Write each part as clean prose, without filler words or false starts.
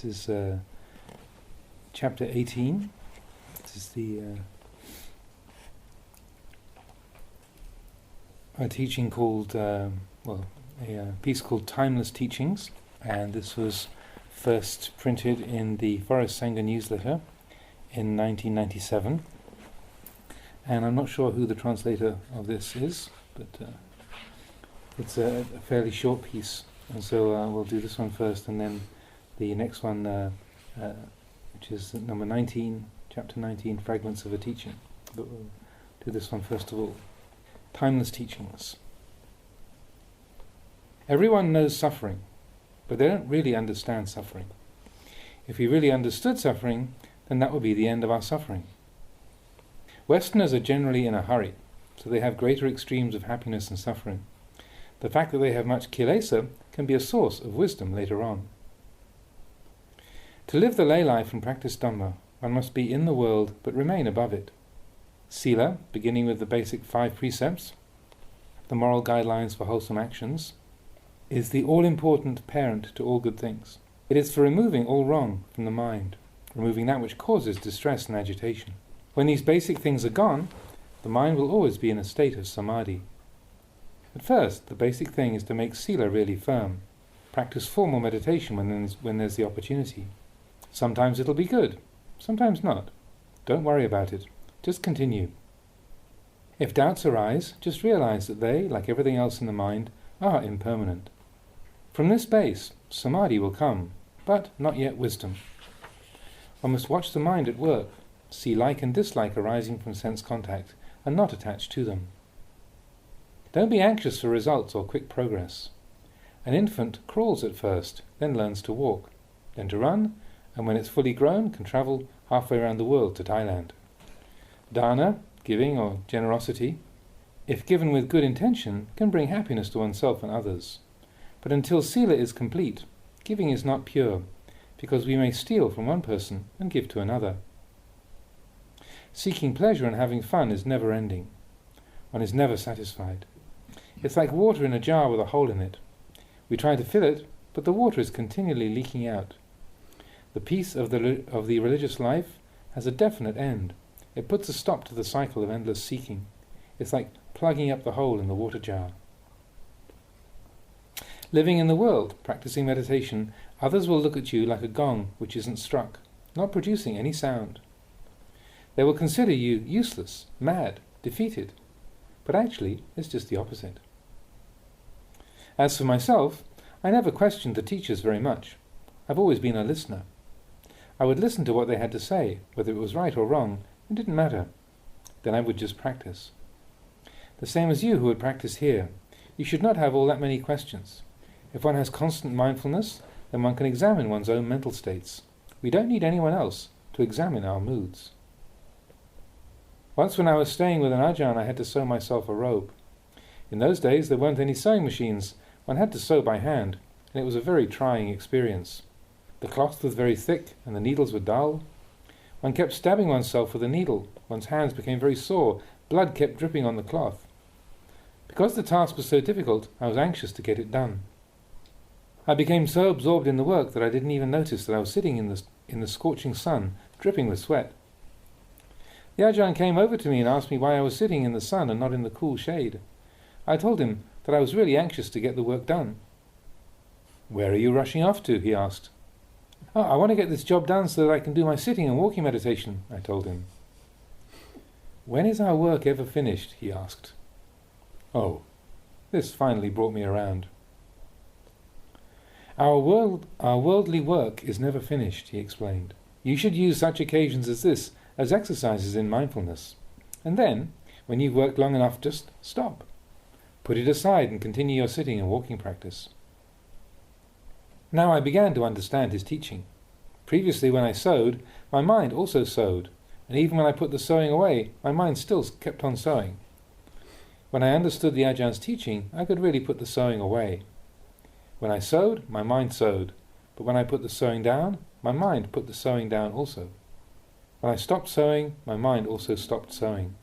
is chapter 18. This is the a teaching called, a piece called Timeless Teachings, and this was first printed in the Forest Sangha newsletter in 1997. And I'm not sure who the translator of this is, but it's a fairly short piece, and so we'll do this one first, and then the next one, which is number 19, chapter 19, Fragments of a Teaching. But we'll do this one first of all. Timeless Teachings. Everyone knows suffering, but they don't really understand suffering. If we really understood suffering, then that would be the end of our suffering. Westerners are generally in a hurry, so they have greater extremes of happiness and suffering. The fact that they have much kilesa can be a source of wisdom later on. To live the lay life and practice Dhamma, one must be in the world but remain above it. Sila, beginning with the basic 5 precepts, the moral guidelines for wholesome actions, is the all-important parent to all good things. It is for removing all wrong from the mind, removing that which causes distress and agitation. When these basic things are gone, the mind will always be in a state of samadhi. At first, the basic thing is to make sila really firm. Practice formal meditation when there's the opportunity. Sometimes it'll be good, sometimes not. Don't worry about it. Just continue. If doubts arise, just realize that they, like everything else in the mind, are impermanent. From this base, samadhi will come, but not yet wisdom. One must watch the mind at work, see like and dislike arising from sense contact, and not attach to them. Don't be anxious for results or quick progress. An infant crawls at first, then learns to walk, then to run, and when it's fully grown can travel halfway around the world to Thailand. Dana, giving or generosity, if given with good intention, can bring happiness to oneself and others. But until sila is complete, giving is not pure, because we may steal from one person and give to another. Seeking pleasure and having fun is never-ending. One is never satisfied. It's like water in a jar with a hole in it. We try to fill it, but the water is continually leaking out. The peace of the religious life has a definite end. It puts a stop to the cycle of endless seeking. It's like plugging up the hole in the water jar. Living in the world, practicing meditation, others will look at you like a gong which isn't struck, not producing any sound. They will consider you useless, mad, defeated. But actually, it's just the opposite. As for myself, I never questioned the teachers very much. I've always been a listener. I would listen to what they had to say, whether it was right or wrong, it didn't matter. Then I would just practice. The same as you who would practice here. You should not have all that many questions. If one has constant mindfulness, then one can examine one's own mental states. We don't need anyone else to examine our moods. Once when I was staying with an Ajahn, I had to sew myself a robe. In those days there weren't any sewing machines. One had to sew by hand, and it was a very trying experience. The cloth was very thick, and the needles were dull. One kept stabbing oneself with a needle. One's hands became very sore. Blood kept dripping on the cloth. Because the task was so difficult, I was anxious to get it done. I became so absorbed in the work that I didn't even notice that I was sitting in the scorching sun, dripping with sweat. The Ajahn came over to me and asked me why I was sitting in the sun and not in the cool shade. I told him that I was really anxious to get the work done. "Where are you rushing off to?" he asked. "Oh, I want to get this job done so that I can do my sitting and walking meditation," I told him. "When is our work ever finished?" he asked. Oh, this finally brought me around. Our worldly work is never finished," he explained. "You should use such occasions as this as exercises in mindfulness. And then, when you've worked long enough, just stop. Put it aside and continue your sitting and walking practice." Now I began to understand his teaching. Previously, when I sewed, my mind also sewed, and even when I put the sewing away, my mind still kept on sewing. When I understood the Ajahns' teaching, I could really put the sewing away. When I sewed, my mind sewed, but when I put the sewing down, my mind put the sewing down also. When I stopped sewing, my mind also stopped sewing.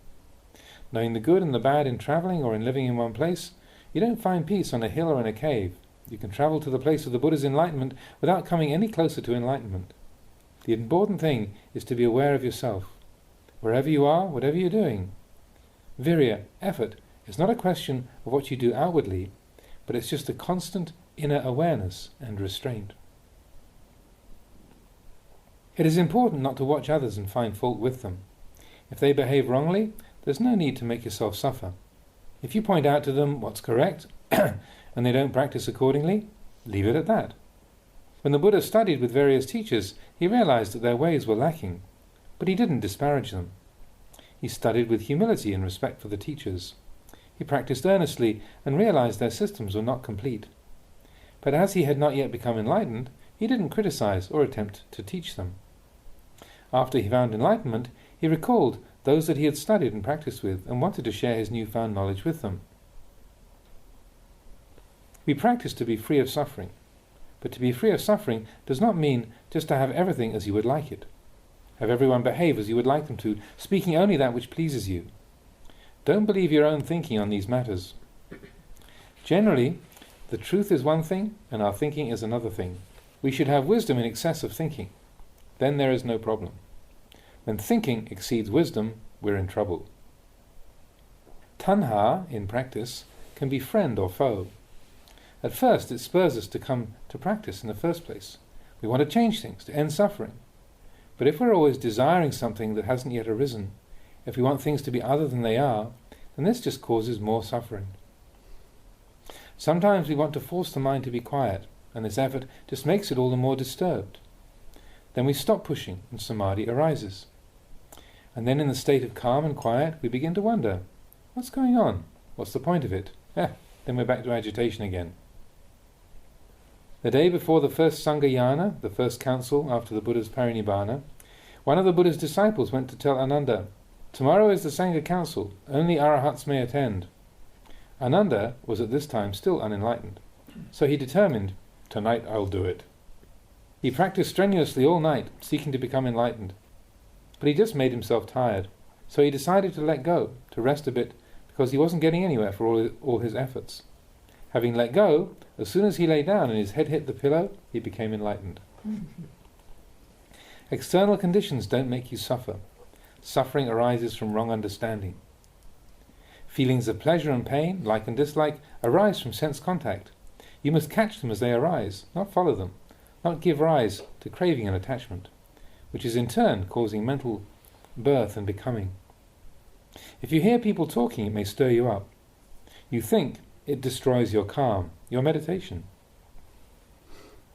Knowing the good and the bad in travelling or in living in one place, you don't find peace on a hill or in a cave, You can travel to the place of the Buddha's enlightenment without coming any closer to enlightenment. The important thing is to be aware of yourself, wherever you are, whatever you're doing. Virya, effort, is not a question of what you do outwardly, but it's just a constant inner awareness and restraint. It is important not to watch others and find fault with them. If they behave wrongly, there's no need to make yourself suffer. If you point out to them what's correct, and they don't practice accordingly, leave it at that. When the Buddha studied with various teachers, he realized that their ways were lacking, but he didn't disparage them. He studied with humility and respect for the teachers. He practiced earnestly and realized their systems were not complete. But as he had not yet become enlightened, he didn't criticize or attempt to teach them. After he found enlightenment, he recalled those that he had studied and practiced with and wanted to share his newfound knowledge with them. We practice to be free of suffering, but to be free of suffering does not mean just to have everything as you would like it. Have everyone behave as you would like them to, speaking only that which pleases you. Don't believe your own thinking on these matters. Generally, the truth is one thing and our thinking is another thing. We should have wisdom in excess of thinking. Then there is no problem. When thinking exceeds wisdom, we're in trouble. Tanha, in practice, can be friend or foe. At first, it spurs us to come to practice in the first place. We want to change things, to end suffering. But if we're always desiring something that hasn't yet arisen, if we want things to be other than they are, then this just causes more suffering. Sometimes we want to force the mind to be quiet, and this effort just makes it all the more disturbed. Then we stop pushing, and samadhi arises. And then in the state of calm and quiet, we begin to wonder, what's going on? What's the point of it? Then we're back to agitation again. The day before the first Sanghayana, the first council after the Buddha's parinibbana, one of the Buddha's disciples went to tell Ananda, "Tomorrow is the Sangha council, only arahats may attend." Ananda was at this time still unenlightened, so he determined, "Tonight I'll do it." He practiced strenuously all night, seeking to become enlightened. But he just made himself tired, so he decided to let go, to rest a bit, because he wasn't getting anywhere for all his efforts. Having let go, as soon as he lay down and his head hit the pillow, he became enlightened. External conditions don't make you suffer. Suffering arises from wrong understanding. Feelings of pleasure and pain, like and dislike, arise from sense contact. You must catch them as they arise, not follow them, not give rise to craving and attachment, which is in turn causing mental birth and becoming. If you hear people talking, it may stir you up. You think it destroys your calm, your meditation.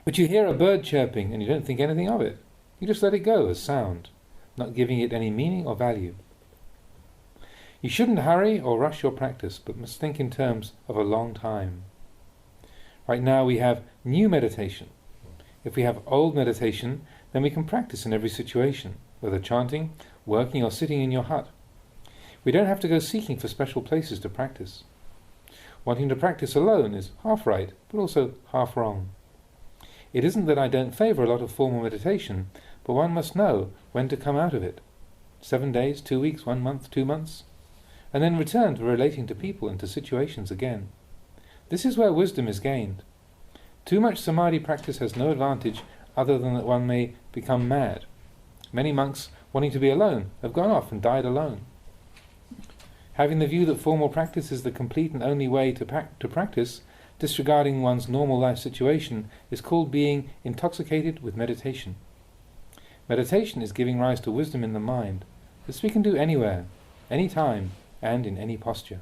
But you hear a bird chirping and you don't think anything of it. You just let it go as sound, not giving it any meaning or value. You shouldn't hurry or rush your practice, but must think in terms of a long time. Right now we have new meditation. If we have old meditation, then we can practice in every situation, whether chanting, working or sitting in your hut. We don't have to go seeking for special places to practice. Wanting to practice alone is half right, but also half wrong. It isn't that I don't favour a lot of formal meditation, but one must know when to come out of it. 7 days, 2 weeks, 1 month, 2 months, and then return to relating to people and to situations again. This is where wisdom is gained. Too much samadhi practice has no advantage other than that one may become mad. Many monks, wanting to be alone, have gone off and died alone. Having the view that formal practice is the complete and only way to practice, disregarding one's normal life situation, is called being intoxicated with meditation. Meditation is giving rise to wisdom in the mind. This we can do anywhere, any time, and in any posture.